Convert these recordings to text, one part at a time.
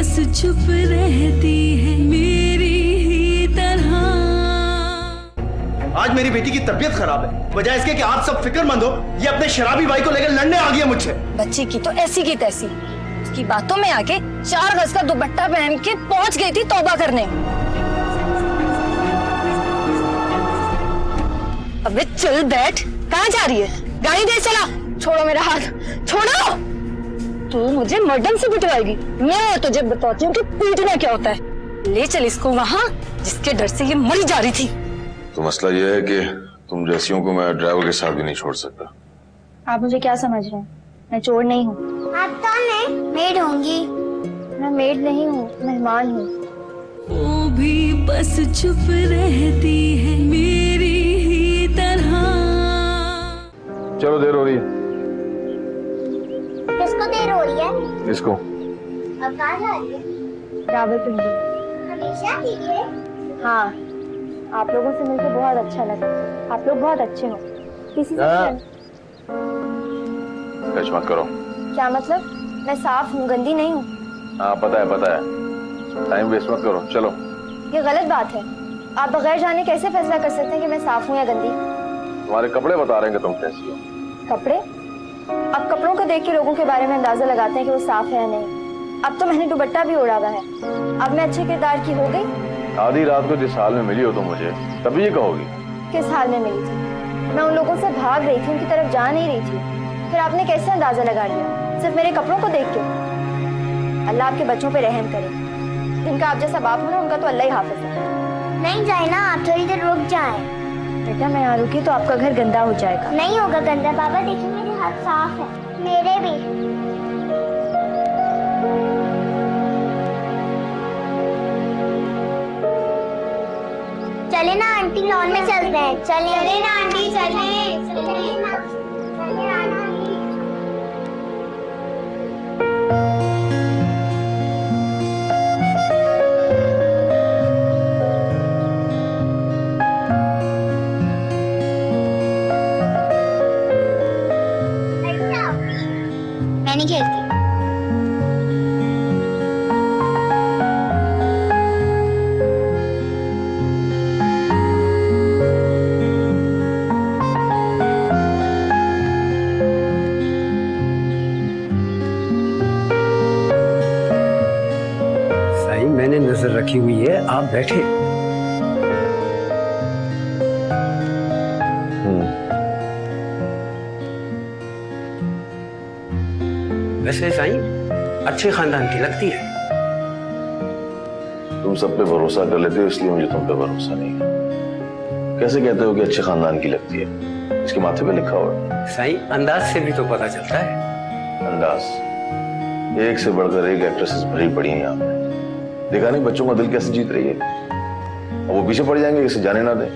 बस चुप रहती है मेरी ही तरह। आज मेरी बेटी की तबीयत खराब है, बजाय इसके कि आप सब फिक्रमंद हो, ये अपने शराबी भाई को लेकर लड़ने आ गई है मुझसे। बच्ची की तो ऐसी की तैसी, उसकी बातों में आके 4 गज का दुपट्टा पहन के पहुंच गई थी तौबा करने। अबे चल बैठ, कहाँ जा रही है? गाड़ी दे चला। छोड़ो मेरा हाथ, छोड़ो। तू मुझे मैडम से पिटवाएगी, मैं तुझे बताती हूँ कि पीटना क्या होता है। ले चल इसको वहाँ जिसके डर से ये मरी जा रही थी। तो मसला ये है कि तुम जैसियों को मैं ड्राइवर के साथ भी नहीं छोड़ सकता। आप मुझे क्या समझ रहे हैं? मैं चोर नहीं हूँ। आप कौन है? मेड होंगी। मैं मेड नहीं हूँ, मेहमान हूँ। वो भी बस चुप रहती है मेरी ही तरह। चलो देर हो रही है। किसको देर हो रही है? इसको। अब कहाँ जा रही है? रावलपिंडी। हमेशा की है? हाँ, आप लोगों से मिलकर बहुत अच्छा लगा। आप लोग बहुत अच्छे हो। किसी से टच मत करो। क्या मतलब? मैं साफ हूँ, गंदी नहीं हूँ। हाँ पता है। टाइम वेस्ट मत करो, चलो। ये गलत बात है। आप बगैर जाने कैसे फैसला कर सकते हैं कि मैं साफ हूँ या गंदी? तुम्हारे कपड़े बता रहे हैं कि तुम कैसी हो। कपड़े? अब कपड़ों को देख के लोगों के बारे में अंदाजा लगाते हैं कि वो साफ है या नहीं। अब तो मैंने दुपट्टा भी ओढ़ा हुआ है। अब मैं अच्छे किरदार की हो गई। आधी रात को जिस हाल में मिली हो तुम मुझे, तभी ये कहोगी। किस हाल में मिली थी? मैं उन लोगों से भाग रही थी, उनकी तरफ जा नहीं रही थी। फिर आपने कैसे अंदाजा लगा लिया? सिर्फ मेरे कपड़ों को देख के? अल्लाह आपके बच्चों पे रहम करे। जिनका आप जैसा बाप हो ना, उनका तो अल्लाह ही हाफिज है। नहीं जाए ना, आप थोड़ी देर रुक जाए। बेटा मैं यहाँ रुकी तो आपका घर गंदा हो जाएगा। नहीं होगा गंदा। बाबा देखिए मेरे हाथ साफ है। मेरे भी। चले ना आंटी, लॉन में चलते हैं। चले ना आंटी, चले ना। मैं नहीं खेलती। साईं मैंने नजर रखी हुई है, आप बैठे। वैसे साईं अच्छे खानदान की लगती है। तुम सब पे भरोसा कर लेते हो, इसलिए मुझे तुम पे भरोसा नहीं है। कैसे कहते हो कि अच्छे खानदान की लगती है? इसके माथे पे लिखा हुआ है। साईं अंदाज से भी तो पता चलता है। अंदाज? एक से बढ़कर एक एक्ट्रेसेस भरी पड़ी हैं यहाँ पे। देखा नहीं बच्चों का दिल कैसे जीत रही है। और वो पीछे पड़ जाएंगे, इसे जाने ना दें।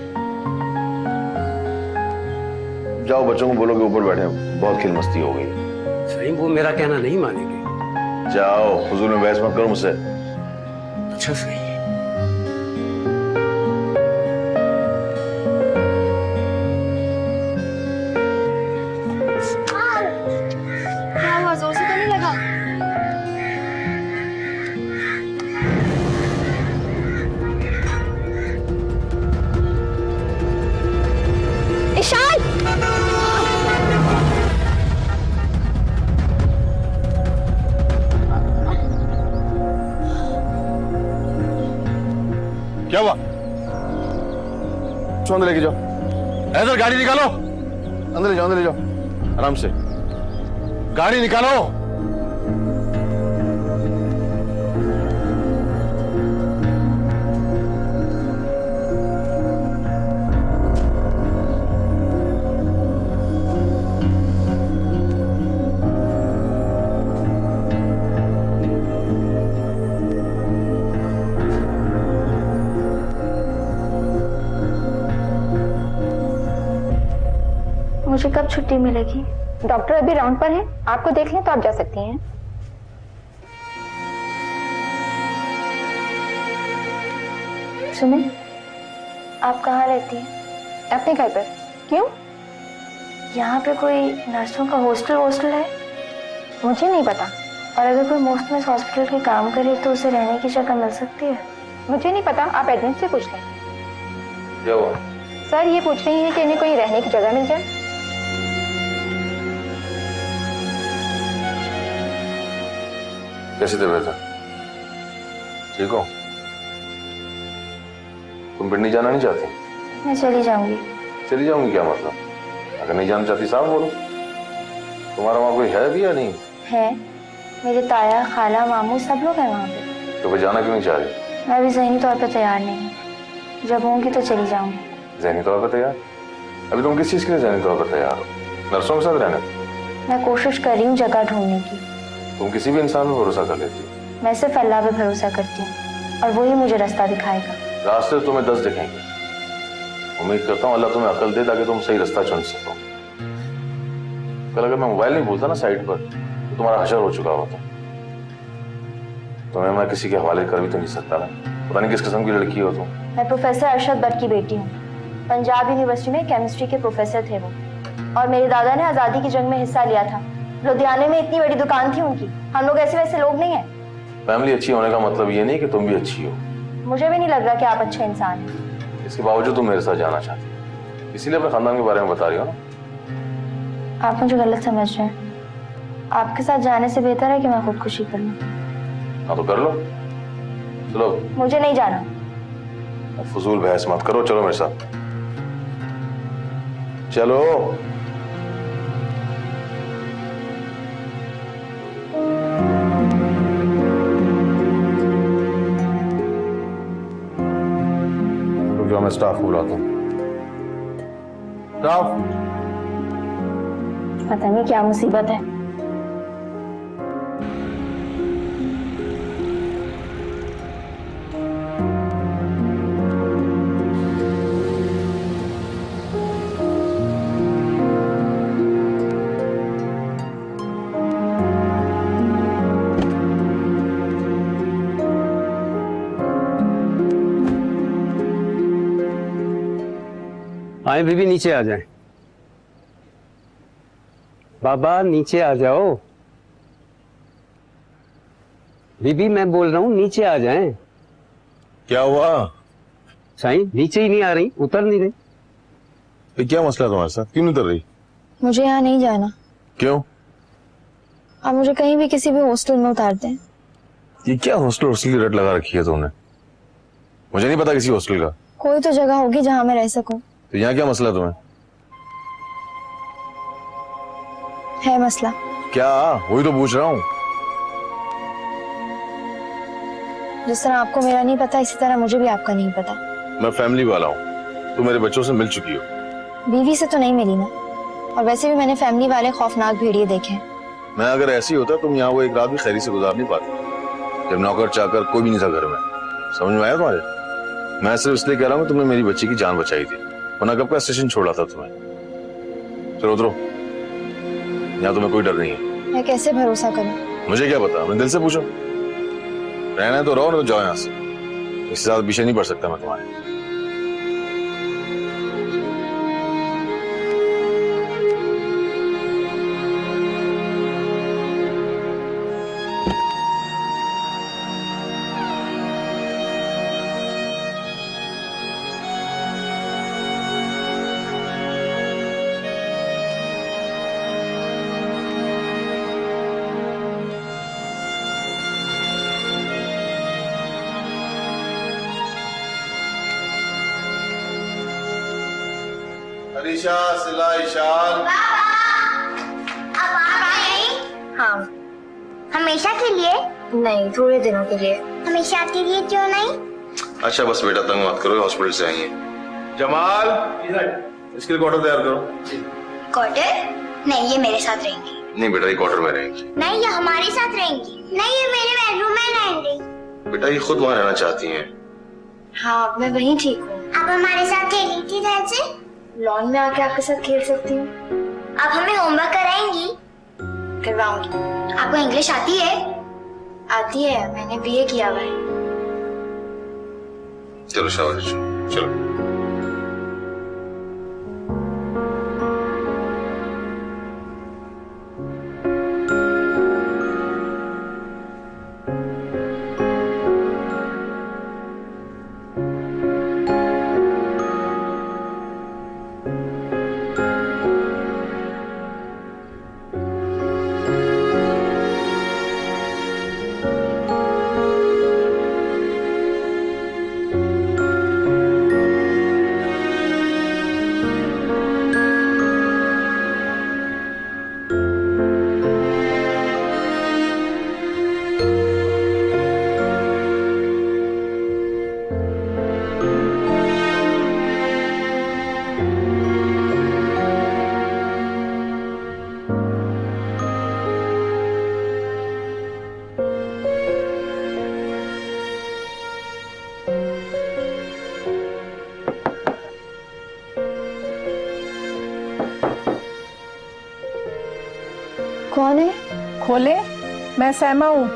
जाओ बच्चों को बोलो कि ऊपर बैठे, बहुत खेल मस्ती हो गई। साईं वो मेरा कहना नहीं मानेंगे। जाओ, हुजूर में बहस मत करो मुझसे। अच्छा सही। क्या हुआ, जोर से तो नहीं लगा? ईशान! क्या हुआ? अंदर लेके जाओ। इधर गाड़ी निकालो। अंदर ले जाओ आराम से। गाड़ी निकालो। मुझे कब छुट्टी मिलेगी? डॉक्टर अभी राउंड पर हैं, आपको देख लें तो आप जा सकती हैं। सुने, आप कहाँ रहती हैं? अपने घर पर। क्यों? यहाँ पे कोई नर्सों का हॉस्टल है? मुझे नहीं पता। और अगर कोई मुफ्त में इस हॉस्पिटल के काम करे तो उसे रहने की जगह मिल सकती है? मुझे नहीं पता, आप एडमिन से पूछ लें। क्या हुआ? सर ये पूछ रही है कि इन्हें कोई रहने की जगह मिल जाए। कैसी तबीयत है? ठीक हो? तुम पिंडी जाना नहीं चाहती? मैं चली जाऊंगी। चली जाऊंगी क्या मतलब? अगर नहीं जाना चाहती साफ बोलो। तुम्हारा वहाँ कोई है भी या नहीं? है, मेरे ताया, खाला, मामू सब लोग हैं वहाँ पे। तो फिर जाना क्यों नहीं चाह रही? मैं अभी ज़हनी तौर पर तैयार नहीं हूँ। जब होंगी तो चली जाऊंगी। ज़हनी तौर पर तैयार? अभी तुम किस चीज के लिए ज़हनी तौर पर तैयार हो? नर्सों के साथ रहने? मैं कोशिश कर रही हूँ जगह ढूंढने की। तुम किसी भी इंसान पर भरोसा कर लेती हो। मैं सिर्फ अल्लाह पे भरोसा करती हूँ और वही मुझे रास्ता दिखाएगा। रास्ते तुम्हें 10 दिखेंगे। उम्मीद करता हूँ अल्लाह तुम्हें अकल दे ताकि तुम सही रास्ता चुन सको। कल अगर मैं मोबाइल नहीं भूलता ना साइड पर तो तुम्हारा हशर हो चुका होता। तुम्हें मैं किसी के हवाले कर भी तो नहीं सकता ना। पता नहीं किस किस्म की लड़की हो तुम। मैं प्रोफेसर अरशद भट्ट की बेटी हूँ। पंजाब यूनिवर्सिटी में केमिस्ट्री के प्रोफेसर थे वो, और मेरे दादा ने आज़ादी की जंग में हिस्सा लिया था। लुधियाने में इतनी बड़ी दुकान थी उनकी। हम लोग ऐसे वैसे लोग नहीं हैं। फैमिली अच्छी होने का मतलब ये नहीं कि तुम भी अच्छी हो। मुझे भी नहीं लग रहा कि आप अच्छे इंसान हैं। इसके बावजूद तुम मेरे साथ जाना चाहती हो, इसीलिए अपने खानदान के बारे में बता रही हो ना। आप मुझे गलत समझ रहे हैं। आपके साथ जाने से बेहतर है कि मैं खुदकुशी कर लूं। हाँ तो कर लो। चलो। मुझे नहीं जाना। फजूल बहस मत करो, चलो मेरे साथ। चलो। रुक जाओ, मैं स्टाफ को बुलाता हूँ। स्टाफ। पता नहीं क्या मुसीबत है। आए बीबी, नीचे आ जाएं। बाबा नीचे आ जाओ। बीबी मैं बोल रहा हूँ नीचे आ जाएं। क्या हुआ? साईं नीचे ही नहीं आ रही, उतर नहीं रही। ये क्या मसला है तुम्हारे साथ? क्यों नहीं उतर रही? मुझे यहाँ नहीं जाना। क्यों? आप मुझे कहीं भी किसी भी हॉस्टल में उतार दें। ये क्या हॉस्टल की रट लगा रखी है तुमने? मुझे नहीं पता किसी हॉस्टल का। कोई तो जगह होगी जहाँ मैं रह सकूं। तो यहाँ क्या मसला है तुम्हें? है मसला। क्या? वही तो पूछ रहा हूँ। जिस तरह आपको मेरा नहीं पता, इसी तरह मुझे भी आपका नहीं पता। मैं फैमिली वाला हूँ। तुम मेरे बच्चों से मिल चुकी हो। बीवी से तो नहीं मिली ना, और वैसे भी मैंने फैमिली वाले खौफनाक भेड़िए देखे हैं। मैं अगर ऐसी होता तुम यहाँ वो एक रात भी खैरी से गुजार नहीं पाती, जब नौकर चाकर कोई भी नहीं था घर में। समझ में आया तुम्हारे? मैं सिर्फ इसलिए कह रहा हूँ तुमने मेरी बच्ची की जान बचाई थी, वरना कब का स्टेशन छोड़ा था तुम्हें। चलो उतरो, यहाँ तुम्हें कोई डर नहीं है। मैं कैसे भरोसा करूं? मुझे क्या पता, अपने दिल से पूछो। रहना है तो रहो, ना तो जाओ यहाँ से। इसके साथ पीछे नहीं पड़ सकता मैं तुम्हारे। अरीशा, सिला, इशाल। अब आप गई? हाँ। हमेशा के लिए? नहीं, थोड़े दिनों के लिए। हमेशा के लिए क्यों नहीं? अच्छा बस बेटा, तंग मत करो, हॉस्पिटल से आई है। जमाल, इसके लिए क्वार्टर तैयार करो। क्वार्टर? नहीं, ये मेरे साथ रहेंगी। नहीं बेटा, ये क्वार्टर में रहेंगी। नहीं, ये हमारे साथ रहेंगी। नहीं, ये मेरे बेडरूम में रहेंगी। बेटा ये खुद वहाँ रहना चाहती हैं। हाँ, मैं वहीं ठीक हूँ। आप हमारे साथ खेली थी जैसे। लॉन में आके आपके साथ खेल सकती हूँ। आप हमें होमवर्क कराएंगी? करवाऊंगी। आपको इंग्लिश आती है? आती है, मैंने बीए किया हुआ है। चलो शाबाश, चलो। कौन है? खोले, मैं सहमा हूँ।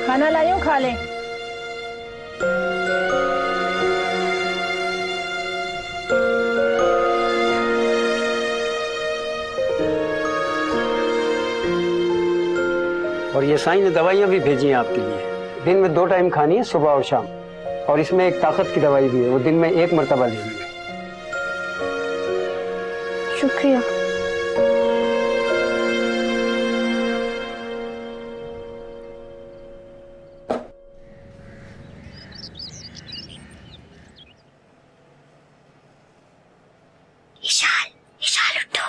खाना लाई हूँ, खा ले। और ये साईं ने दवाइयाँ भी भेजी हैं आपके लिए। दिन में 2 टाइम खानी है, सुबह और शाम। और इसमें एक ताकत की दवाई भी है, वो दिन में 1 मरतबा लेनी है। शुक्रिया। विशाल, विशाल उठो,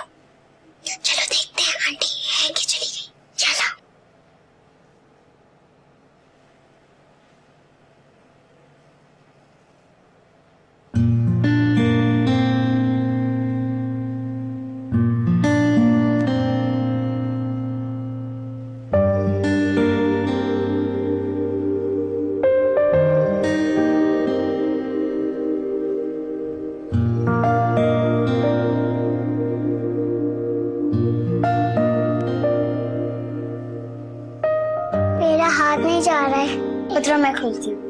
चलो देखते हैं आंटी है कि चली गई। चलो। मेरा हाथ नहीं जा रहा है, उतरो मैं खोलती हूँ।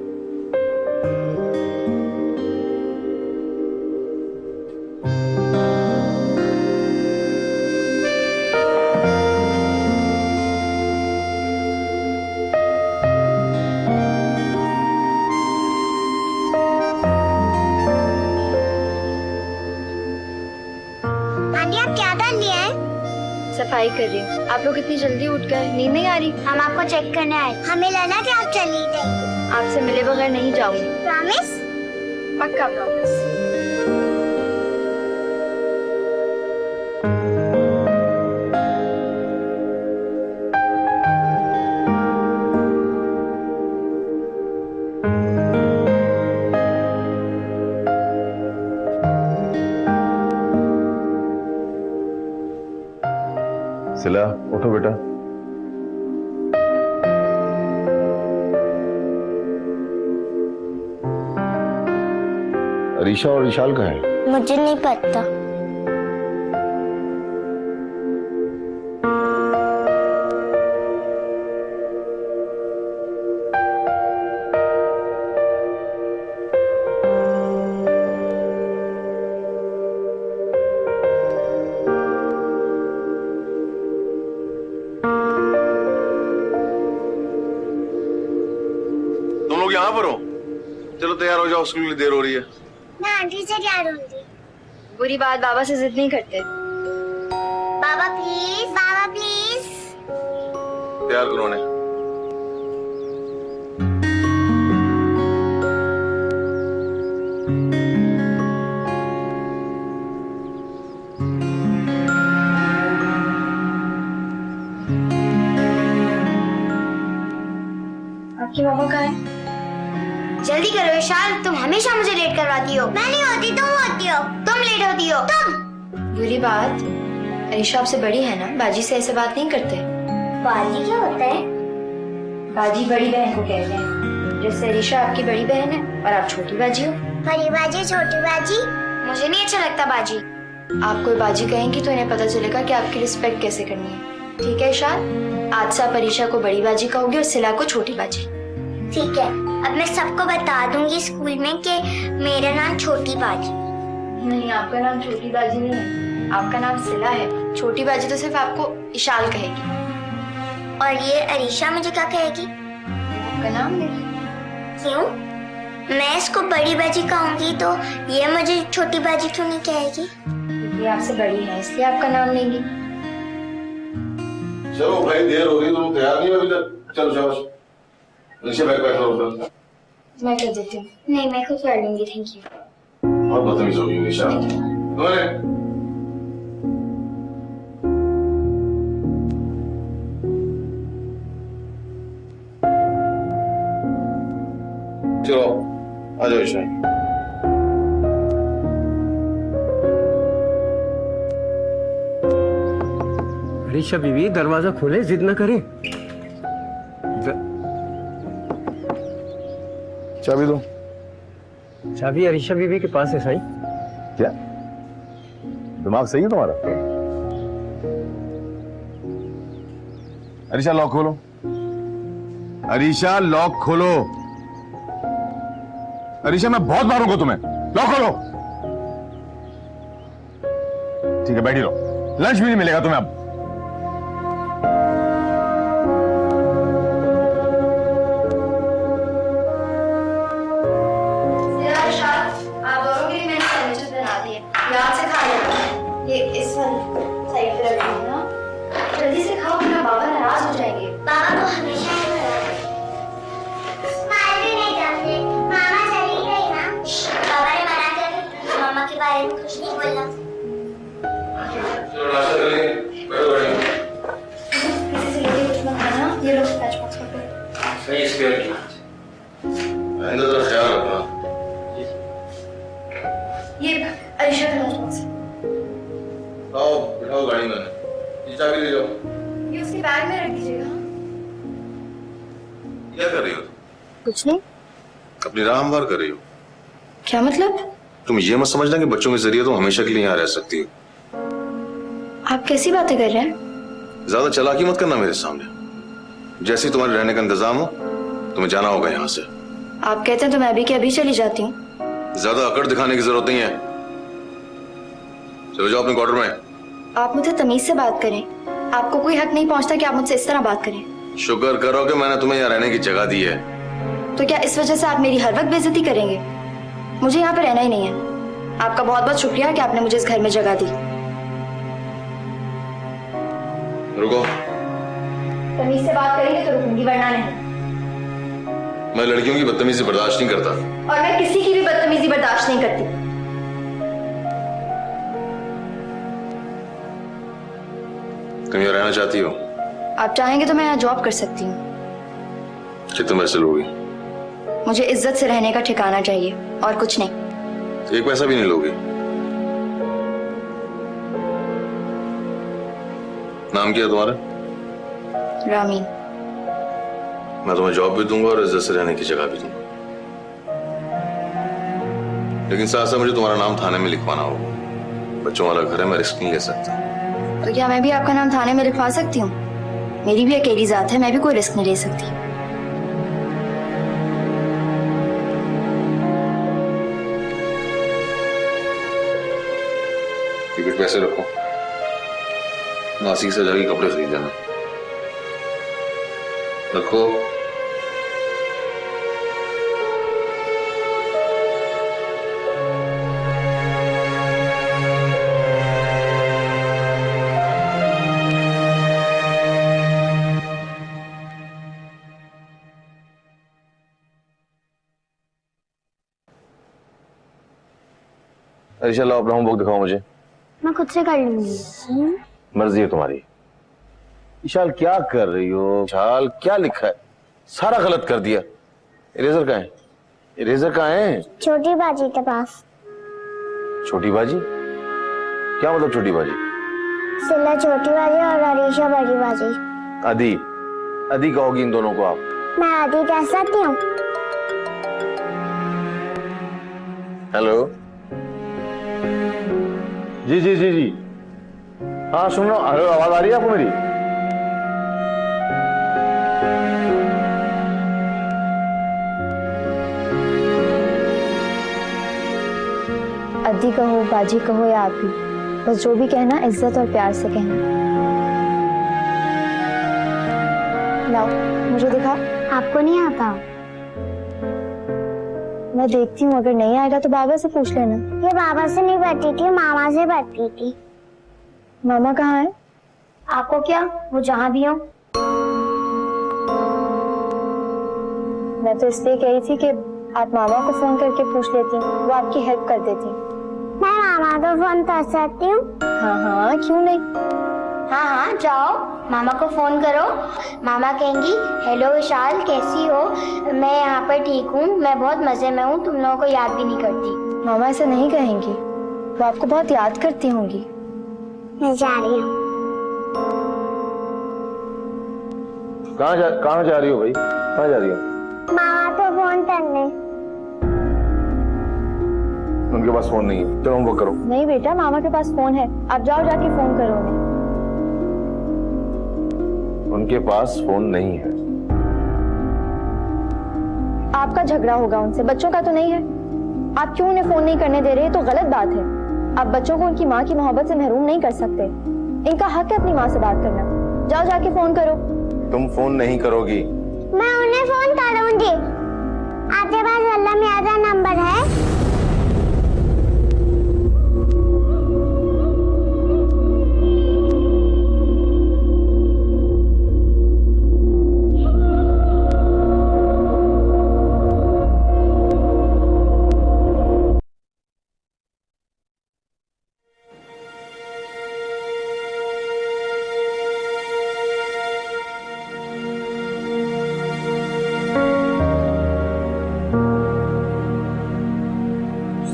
आंटी आप क्या डाल लिया है? सफाई कर रही हूँ। आप लोग इतनी जल्दी उठ गए, नींद नहीं आ रही? हम आपको चेक करने आए। हमें लगा कि आप चली गई। आपसे मिले बगैर नहीं जाऊंगी। प्रॉमिस? पक्का प्रॉमिस। सिला, उठो बेटा। अरीशा और विशाल कहाँ है? मुझे नहीं पता। तुम लोग यहाँ पर हो? चलो तैयार हो जाओ, स्कूल के लिए देर हो रही है। मैं आंटी से क्या रूंगी? बुरी बात, बाबा से जिद नहीं करते। बाबा प्लीज, बाबा प्लीज। तैयार करो उन्हें। आपकी मामा कहाँ है? जल्दी करो विशाल, तुम हमेशा मुझे लेट करवाती हो। मैं नहीं होती, तुम होती हो। तुम लेट होती हो, तुम। बुरी बात, अरीशा आपसे बड़ी है ना, बाजी से ऐसे बात नहीं करते। बाजी क्या होता है? बाजी बड़ी बहन को कहते हैं। जैसे अरीशा आपकी बड़ी बहन है और आप छोटी बाजी हो। बड़ी बाजी, छोटी बाजी? मुझे नहीं अच्छा लगता बाजी। आप कोई बाजी कहेंगी तो इन्हें पता चलेगा कि आपकी रिस्पेक्ट कैसे करनी है। ठीक है इशान, आज से आप अरीशा को बड़ी बाजी कहोगे और सिला को छोटी बाजी। ठीक है, अब मैं सबको बता दूंगी स्कूल में कि मेरा नाम छोटी बाजी। नहीं, आपका नाम छोटी बाजी नहीं है, आपका नाम सिला है। छोटी बाजी तो सिर्फ आपको इशाल कहेगी। और ये अरीशा मुझे क्या कहेगी? आपका नाम नहीं। क्यों? मैं इसको बड़ी बाजी कहूंगी तो ये मुझे छोटी बाजी क्यों नहीं कहेगी? ये आपसे बड़ी है इसलिए आपका नाम लेंगी। चलो भाई, देर हो रही, तुम तैयार नहीं हो अभी तक। चलो शाबाश, नीचे बैठ बैठो उधर। मैं कर देती हूँ। नहीं, मैं खुद कर लूंगी, थैंक यू। और बदतमीज होगी निशा। चलो आ जाओ ईशा। अरीशा बीवी, दरवाजा खोले, जिद न करें। चाबी दो। चाबी अरीशा बीबी के पास है साईं। क्या दिमाग सही है तुम्हारा? अरीशा लॉक खोलो, अरीशा लॉक खोलो। अरीशा मैं बहुत मारूंगा तुम्हें, लॉक खोलो। ठीक है बैठी रहो, लंच भी नहीं मिलेगा तुम्हें अब। आप दोनों के लिए मैंने सैंडविचेस बना दिए, याद से खा लेना। ये इस वाली साइड पे रख देना, जल्दी से खाओ वरना बाबा नाराज हो जाएंगे। बाबा तो हमेशा ही मार भी नहीं जाते। मामा चली गई ना, बाबा ने मना किया मामा के बारे में कुछ नहीं बोलना। किसी से लेके कुछ मत खाना। ये लो लंच बॉक्स पकड़ो। नहीं इसके अंदर ख्याल रखना। ये अरीशा का लंच बॉक्स है। आओ बिठाओ गाड़ी में, ये चाबी ले जाओ। ये उसके बैग में रख दीजिएगा। क्या कर रही हो? कुछ नहीं। अपनी राह हमवार कर रही हो। क्या मतलब? तुम ये मत समझना कि बच्चों के जरिए तुम हमेशा के लिए यहाँ रह सकती हो। आप कैसी बातें कर रहे हैं? ज्यादा चालाकी मत करना मेरे सामने। जैसे ही तुम्हारे रहने का इंतजाम हो तुम्हें जाना होगा यहाँ से। आप कहते हैं तो मैं अभी के अभी चली जाती हूँ। ज्यादा अकड़ दिखाने की जरूरत नहीं है, चलो जाओ अपने क्वार्टर में। आप मुझसे तमीज से बात करें, आपको कोई हक नहीं पहुँचता कि आप मुझसे इस तरह बात करें। शुक्र करो कि मैंने तुम्हें यहाँ रहने की जगह दी है। तो क्या इस वजह से आप मेरी हर वक्त बेइज्जती करेंगे? मुझे यहाँ पे रहना ही नहीं है। आपका बहुत बहुत शुक्रिया कि आपने मुझे इस घर में जगह दी। रुको, तमीज से बात करेंगे तो रुकूंगी वरना नहीं। मैं लड़कियों की बदतमीजी बर्दाश्त नहीं करता। और मैं किसी की भी बदतमीजी बर्दाश्त नहीं करती। तुम यहाँ रहना चाहती हो? आप चाहेंगे तो मैं यहाँ जॉब कर सकती हूँ। कितने पैसे लोगी? मुझे इज्जत से रहने का ठिकाना चाहिए और कुछ नहीं। एक पैसा भी नहीं लोगी? नाम क्या है तुम्हारा? रामीन। मैं तुम्हें जॉब भी दूंगा और इज्जत से रहने की जगह भी दूंगा, लेकिन साथ साथ मुझे तुम्हारा नाम थाने में लिखवाना होगा। बच्चों वाला घर है, मैं रिस्क नहीं ले सकता। तो क्या मैं भी आपका नाम थाने में लिखवा सकती हूँ? मेरी भी अकेली जात है, मैं भी कोई रिस्क नहीं ले सकती। कुछ पैसे रखो, नासिक से जाके कपड़े खरीद लेना। रखो। अरीशा लाओ अपना होमवर्क दिखाओ मुझे। मैं खुद से कर लूंगी। मर्जी है तुम्हारी। विशाल क्या कर रही हो? विशाल क्या लिखा है? सारा गलत कर दिया। इरेजर कहाँ है? इरेजर कहाँ है? छोटी बाजी के पास। छोटी बाजी? क्या मतलब छोटी बाजी? सिला छोटी बाजी और अरीशा बड़ी बाजी। आदि आदि कहोगी इन दोनों को आप? मैं आदि कह सकती हूँ। हेलो जी जी जी जी, हाँ सुन रहा हूँ। हेलो आवाज आ रही है आपको मेरी? अद्दी कहो, बाजी कहो या आप भी, बस जो भी कहना इज्जत और प्यार से कहना। लाओ मुझे दिखा। आपको नहीं आता? मैं देखती हूँ, अगर नहीं आएगा तो बाबा से पूछ लेना। ये बाबा से नहीं बैठी थी, मामा से बैठी थी। मामा कहाँ है? आपको क्या, वो जहाँ भी हो। मैं तो इसलिए कही थी कि आप मामा को फोन करके पूछ लेती, वो आपकी हेल्प कर देती। मैं मामा को फोन कर सकती हूँ? हाँ हाँ क्यों नहीं। हाँ हाँ जाओ, मामा को फोन करो। मामा कहेंगी हेलो विशाल कैसी हो, मैं यहाँ पर ठीक हूँ, मैं बहुत मजे में हूँ, तुम लोगों को याद भी नहीं करती। मामा ऐसा नहीं कहेंगी, वो आपको बहुत याद करती होंगी। मैं जा रही हूँ। कहाँ जा रही हो भाई? कहाँ जा रही हो? मामा को फोन करने। उनके पास फोन नहीं है, चलो होमवर्क करो। नहीं बेटा, मामा के पास फोन है, आप जाओ जाके फोन करो उन्हें। उनके पास फोन नहीं है। आपका झगड़ा होगा उनसे, बच्चों का तो नहीं है। आप क्यों उन्हें फोन नहीं करने दे रहे, तो गलत बात है। आप बच्चों को उनकी माँ की मोहब्बत से महरूम नहीं कर सकते। इनका हक है अपनी माँ से बात करना। जाओ जाके फोन करो। तुम फोन नहीं करोगी। मैं उन्हें फोन करूंगी। आपके पास अल्लाह मियाज़ा नंबर है?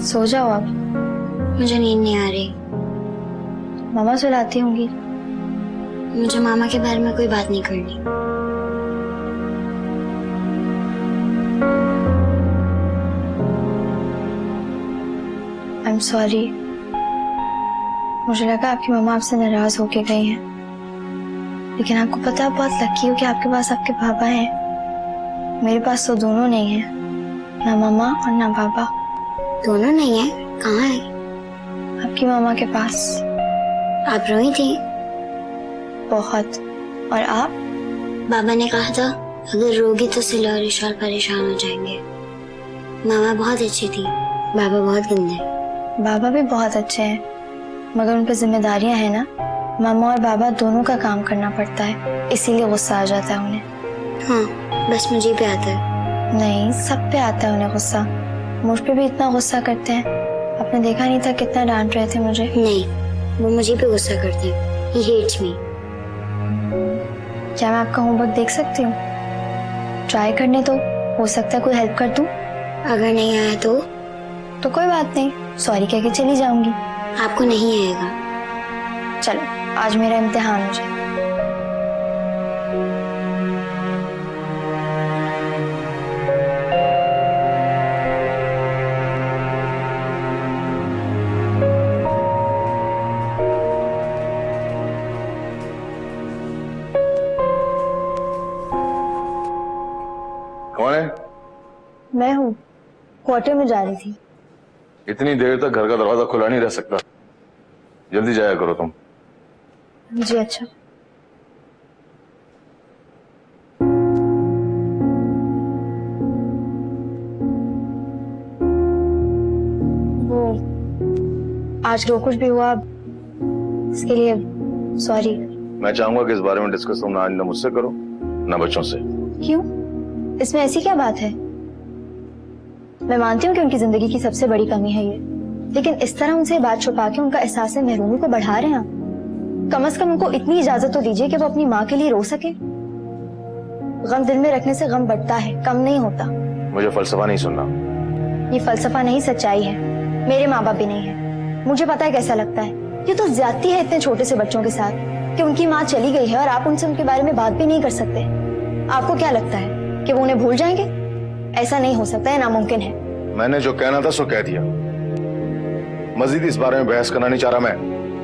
सो जाओ आप। मुझे नींद नहीं आ रही। मामा सुलाती होंगी। मुझे मामा के बारे में कोई बात नहीं करनी। I am sorry. मुझे लगा आपकी मामा आपसे नाराज होके गई हैं, लेकिन आपको पता है बहुत लकी हो कि आपके पास आपके पापा हैं। मेरे पास तो दोनों नहीं है, ना मामा और ना पापा। दोनों नहीं है? कहाँ है? आपकी मामा के पास। आप रोई थी? बहुत। और आप? बाबा ने कहा था अगर रोगी तो सिला और विशाल परेशान हो जाएंगे। मामा बहुत अच्छी थी, बाबा बहुत गंदे। बाबा भी बहुत अच्छे हैं, मगर उन पर जिम्मेदारियां हैं ना। मामा और बाबा दोनों का काम करना पड़ता है, इसीलिए गुस्सा आ जाता है उन्हें। हाँ, बस मुझे पे आता है। नहीं, सब पे आता है उन्हें गुस्सा। मुझ पे भी इतना गुस्सा करते हैं। आपने देखा नहीं था कितना डांट रहे थे मुझे। नहीं, वो मुझे पे गुस्सा करते हैं। He hates me। क्या मैं आपका होमवर्क देख सकती हूँ? ट्राई करने तो, हो सकता है कोई हेल्प कर दूँ। अगर नहीं आया तो कोई बात नहीं, सॉरी कह के चली जाऊंगी। आपको नहीं आएगा। चलो, आज मेरा इम्तिहान हो जाए। कौन है? मैं हूँ, क्वार्टर में जा रही थी। इतनी देर तक घर का दरवाजा खुला नहीं रह सकता, जल्दी जाया करो तुम। जी अच्छा। वो आज जो कुछ भी हुआ इसके लिए सॉरी। मैं चाहूंगा कि इस बारे में डिस्कस तुम ना मुझसे करो ना बच्चों से। क्यों? इसमें ऐसी क्या बात है? मैं मानती हूँ कि उनकी जिंदगी की सबसे बड़ी कमी है ये, लेकिन इस तरह उनसे बात छुपा के उनका एहसास महरूमी को बढ़ा रहे हैं आप। कम से कम उनको इतनी इजाजत तो दीजिए कि वो अपनी माँ के लिए रो सके। गम दिल में रखने से गम बढ़ता है, कम नहीं होता। मुझे फलसफा नहीं सुनना। ये फलसफा नहीं, सच्चाई है। मेरे माँ बाप भी नहीं है, मुझे पता है कैसा लगता है। ये तो ज्यादती है इतने छोटे से बच्चों के साथ कि उनकी माँ चली गई है और आप उनसे उनके बारे में बात भी नहीं कर सकते। आपको क्या लगता है कि वो उन्हें भूल जाएंगे? ऐसा नहीं हो सकता है, नामुमकिन है। मैंने जो कहना था सो कह दिया, मजीद इस बारे में बहस करना नहीं चाह रहा मैं।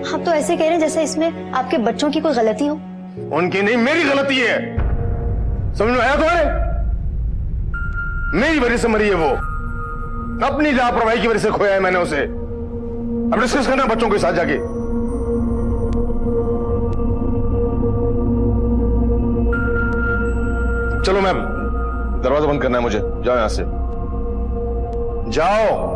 आप तो ऐसे कह रहे हैं जैसे इसमें आपके बच्चों की कोई गलती हो। उनकी नहीं, मेरी गलती है। समझ में आया तुम्हारे? मेरी वजह से मरी है वो, अपनी लापरवाही की वजह से खोया है मैंने उसे। अब डिस्कस करना बच्चों के साथ जाके। चलो मैम, दरवाजा बंद करना है मुझे, जाओ यहां से, जाओ।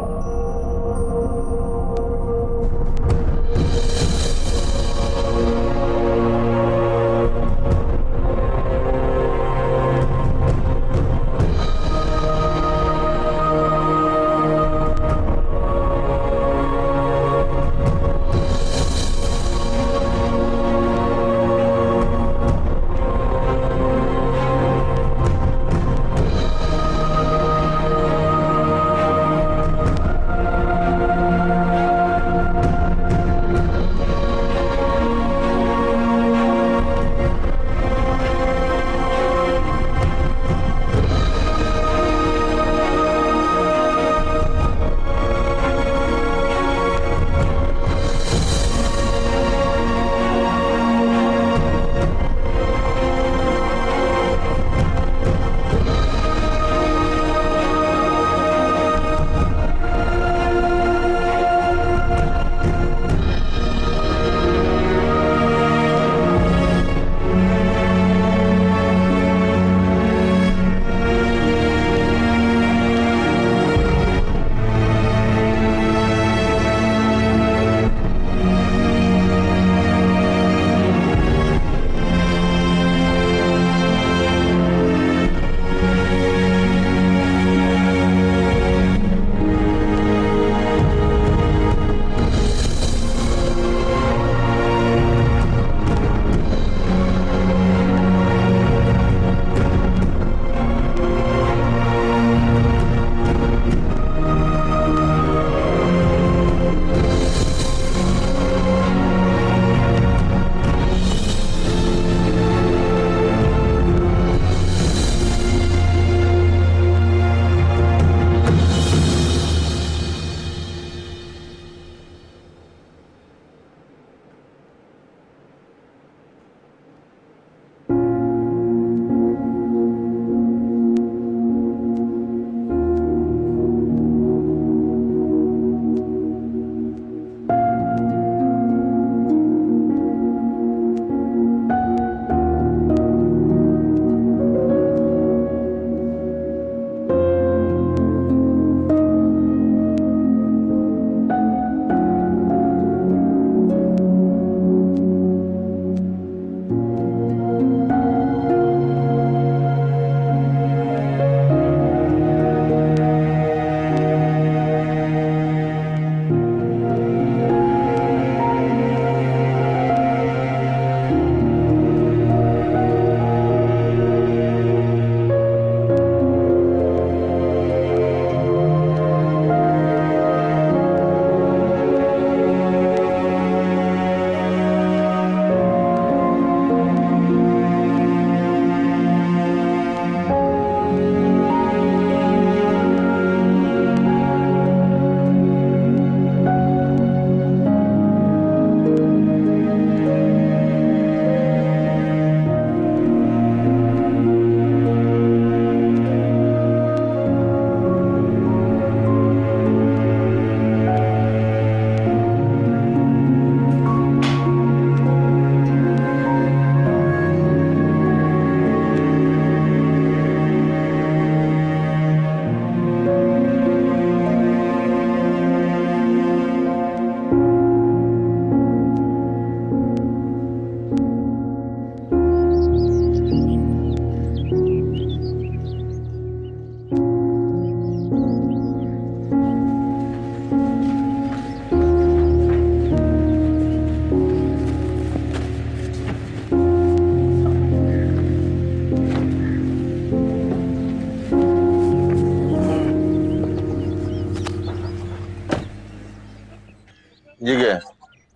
ये क्या है?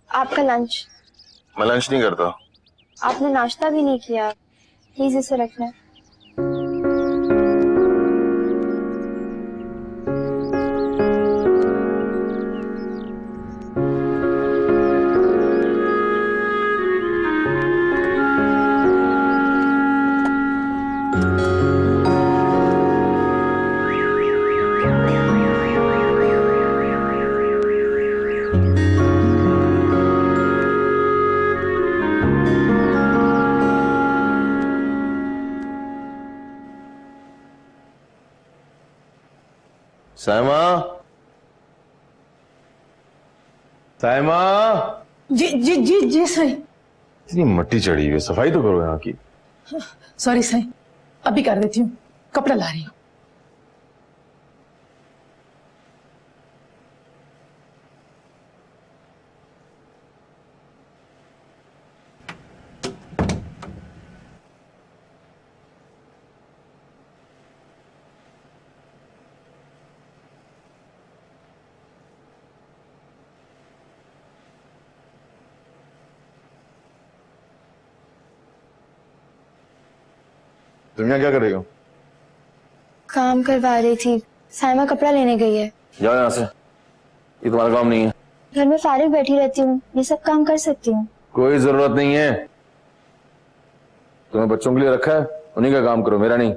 आपका लंच। मैं लंच नहीं करता। आपने नाश्ता भी नहीं किया, प्लीज इसे रखना। साइमा, साइमा, जी जी जी जी सही। इतनी मट्टी चढ़ी हुई है, सफाई तो करो यहाँ की। सॉरी सही, अभी कर देती हूँ, कपड़ा ला रही हूँ। तुम यहाँ क्या कर रही हो? काम करवा रही थी। साइमा कपड़ा लेने गई है। जाओ यहाँ से, ये तुम्हारा काम नहीं है। घर में फारिग बैठी रहती हूँ, ये सब काम कर सकती हूँ। कोई जरूरत नहीं है। तुम्हें बच्चों के लिए रखा है, उन्हीं का काम करो, मेरा नहीं।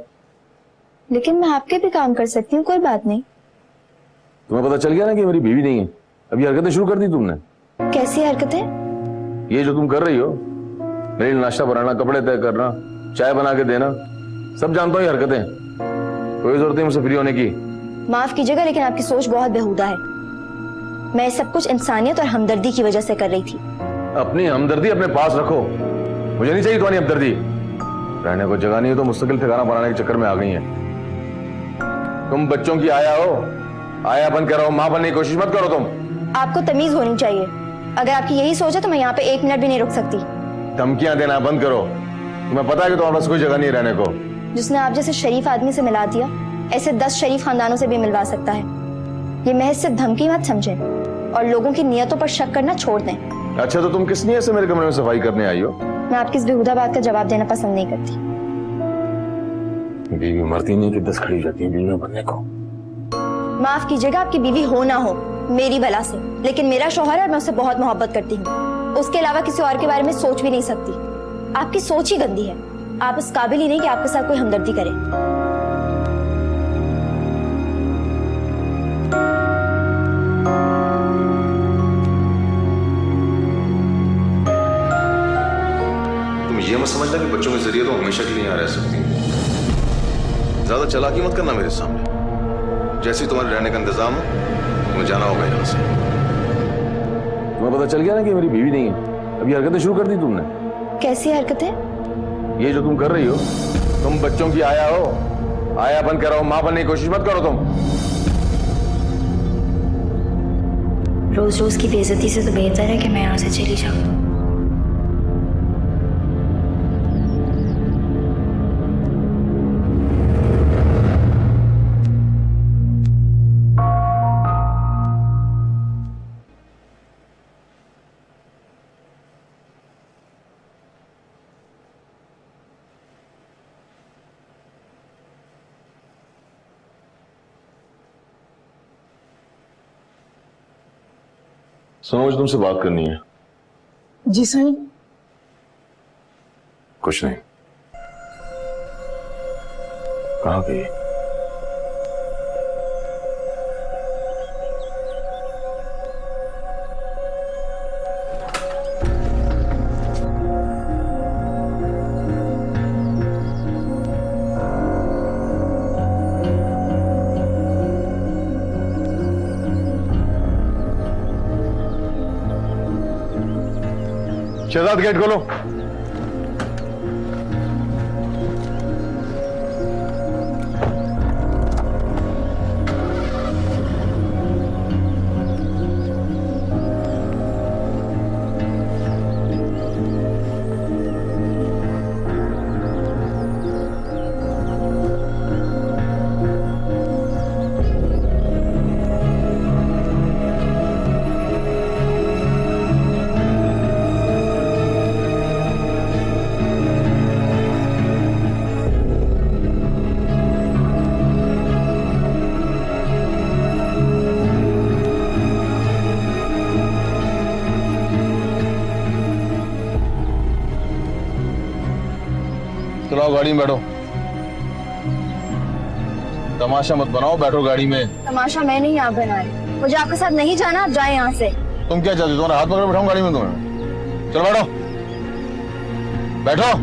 लेकिन मैं आपके भी काम कर सकती हूँ, कोई बात नहीं। तुम्हें पता चल गया ना कि मेरी बीवी नहीं है। अभी हरकतें शुरू कर दी तुमने। कैसी हरकतें? ये जो तुम कर रही हो, मेरे लिए नाश्ता बनाना, कपड़े तय करना, चाय बना के देना, सब जानता हूँ ये हरकतें। कोई जरूरत नहीं मुझसे फ्री होने की। माफ कीजिएगा, लेकिन आपकी सोच बहुत बेहुदा है। मैं सब कुछ इंसानियत और हमदर्दी की वजह से कर रही थी। अपनी हमदर्दी अपने पास रखो, मुझे नहीं चाहिए तुम्हारी हमदर्दी। रहने को जगह नहीं है तो मुस्तकिल ठिकाना बनाने के चक्कर में आ गई है। तुम बच्चों की आया हो, आया बन कर रहो, मां बनने की कोशिश मत करो। तुम आपको तमीज होनी चाहिए। अगर आपकी यही सोच है तो मैं यहाँ पे 1 मिनट भी नहीं रुक सकती। धमकियां देना बंद करो। तुम्हें पता है कि तुम्हारे पास कोई जगह नहीं है रहने को। जिसने आप जैसे शरीफ आदमी से मिला दिया, ऐसे 10 शरीफ खानदानों से भी मिलवा सकता है। ये महज सिर्फ धमकी मत समझें और लोगों की नियतों पर शक करना छोड़ दें। अच्छा, तो तुम किस नियत से मेरे कमरे में सफाई करने आई हो? मैं आपकी इस बेहुदा बात का जवाब देना पसंद नहीं करती। बीवी मरती नहीं कि 10 खड़ी जाती है बीवी बनने को। माफ कीजिएगा, आपकी बीवी हो ना हो मेरी बला से, लेकिन मेरा शौहर है और मैं उससे बहुत मोहब्बत करती हूँ। उसके अलावा किसी और के बारे में सोच भी नहीं सकती। आपकी सोच ही गंदी है। आप इस काबिल ही नहीं कि आपके साथ कोई हमदर्दी करे। तुम ये मत समझना कि बच्चों के जरिए तो हमेशा के लिए यहाँ रह सकती हो। ज्यादा चालाकी मत करना मेरे सामने। जैसे तुम्हारे रहने का इंतजाम हो, तुम्हें जाना होगा यहाँ से। तुम्हें पता चल गया ना कि मेरी बीवी नहीं है। अभी हरकतें शुरू कर दी तुमने। कैसी हरकतें? ये जो तुम कर रही हो, तुम बच्चों की आया हो, आया बन कर रहो, मां बनने की कोशिश मत करो। तुम रोज रोज की बेइज्जती से तो बेहतर है कि मैं यहाँ से चली जाऊँ। सुनो, मुझे तुमसे बात करनी है। जी सही। कुछ नहीं। कहाँ गई? शहजाद, गेट खोलो। आओ गाड़ी में बैठो। तमाशा मत बनाओ, बैठो गाड़ी में। तमाशा मैं नहीं यहाँ बना रही, मुझे आपके साथ नहीं जाना, आप जाए यहाँ से। तुम क्या चाहते हो? तुम्हारा हाथ पकड़ बैठाऊं गाड़ी में तुम्हें? चलो बैठो बैठो।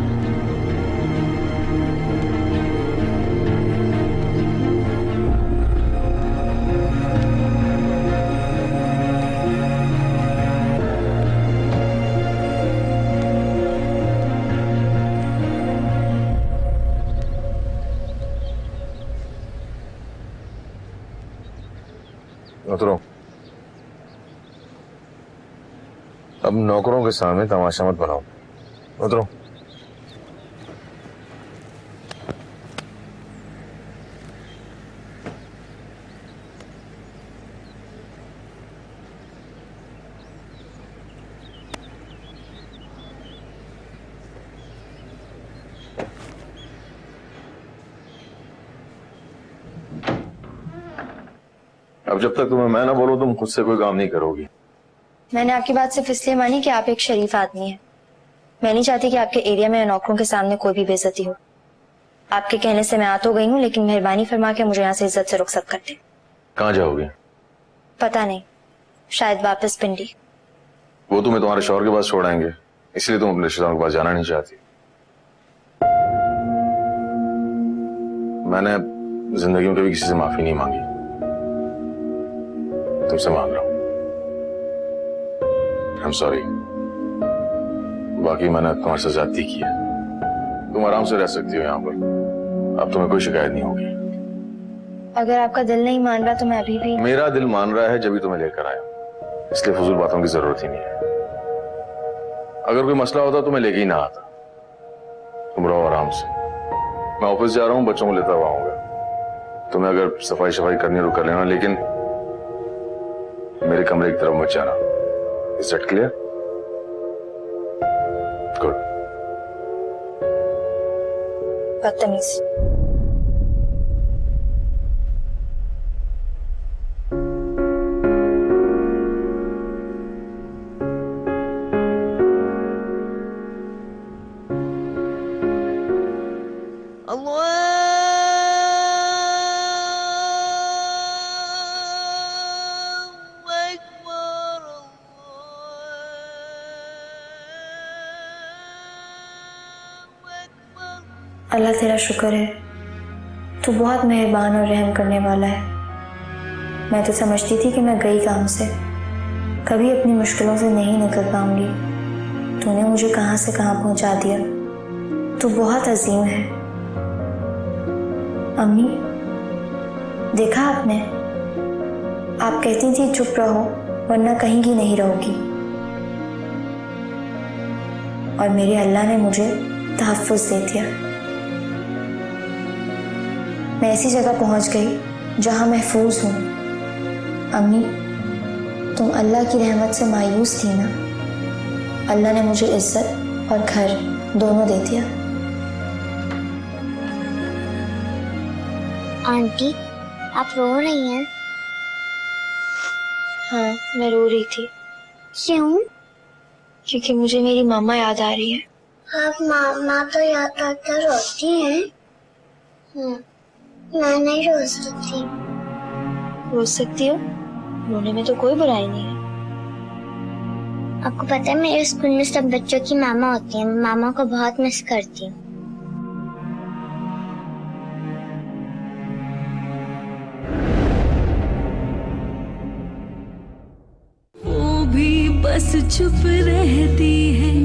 उतरो। अब नौकरों के सामने तमाशा मत बनाओ, उतरो। अब जब तक तुम्हें मैं ना बोलूं तुम खुद से कोई काम नहीं करोगी। मैंने आपकी बात सिर्फ इसलिए मानी कि आप एक शरीफ आदमी हैं। मैं नहीं चाहती कि आपके एरिया में नौकरों के सामने कोई भी बेइज्जती हो। आपके कहने से मैं आ तो गई हूँ, लेकिन मेहरबानी फरमा के मुझे यहाँ से इज्जत से रुखसत कर दे। कहाँ जाओगी? पता नहीं, शायद वापस पिंडी। वो तुम्हें तुम्हारे शौहर के पास छोड़ाएंगे, इसलिए तुम अपने रिश्तेदारों के पास जाना नहीं चाहती। मैंने जिंदगी में कभी किसी से माफी नहीं मांगी, तुमसे मांग रहा हूं। I'm sorry। बाकी मैंने तुम्हारे साथ ज्यादती की है। तुम आराम से रह सकती हो यहाँ पर, अब तुम्हें कोई शिकायत नहीं होगी। अगर आपका दिल नहीं मान रहा तो मैं अभी भी। मेरा दिल मान रहा है, जब भी तुम्हें लेकर आया, इसलिए फजूल बातों की जरूरत ही नहीं है। अगर कोई मसला होता तो मैं लेके ही ना आता। तुम रहो आराम से, मैं ऑफिस जा रहा हूँ, बच्चों को लेता हुआ आऊंगा। तुम्हें अगर सफाई शफाई करनी हो तो कर लेना, लेकिन मेरे कमरे की तरफ मत जाना। Is that clear? गुड। बदतमीज। अल्लाह तेरा शुक्र है, तू बहुत मेहरबान और रहम करने वाला है। मैं तो समझती थी कि मैं गई काम से, कभी अपनी मुश्किलों से नहीं निकल पाऊंगी। तूने मुझे कहाँ से कहाँ पहुंचा दिया। तू बहुत अजीम है। अम्मी, देखा आपने, आप कहती थी चुप रहो वरना कहीं की नहीं रहोगी, और मेरे अल्लाह ने मुझे तहफ़्फ़ुज़ दे दिया। मैं ऐसी जगह पहुंच गई जहां महफूज हूं। अम्मी, तुम अल्लाह की रहमत से मायूस थी ना, अल्लाह ने मुझे इज्जत और घर दोनों दे दिया। आंटी, आप रो रही हैं? हाँ, मैं रो रही थी। क्यों? क्योंकि मुझे मेरी मामा याद आ रही है। आप मामा तो याद आकर रोती हैं। मैं नहीं रो सकती। रो सकती हो, रोने में तो कोई बुराई नहीं है। आपको पता है मेरे स्कूल में सब बच्चों की मामा होती हैं। मैं मामा को बहुत मिस करती हूँ। वो भी बस चुप रहती है।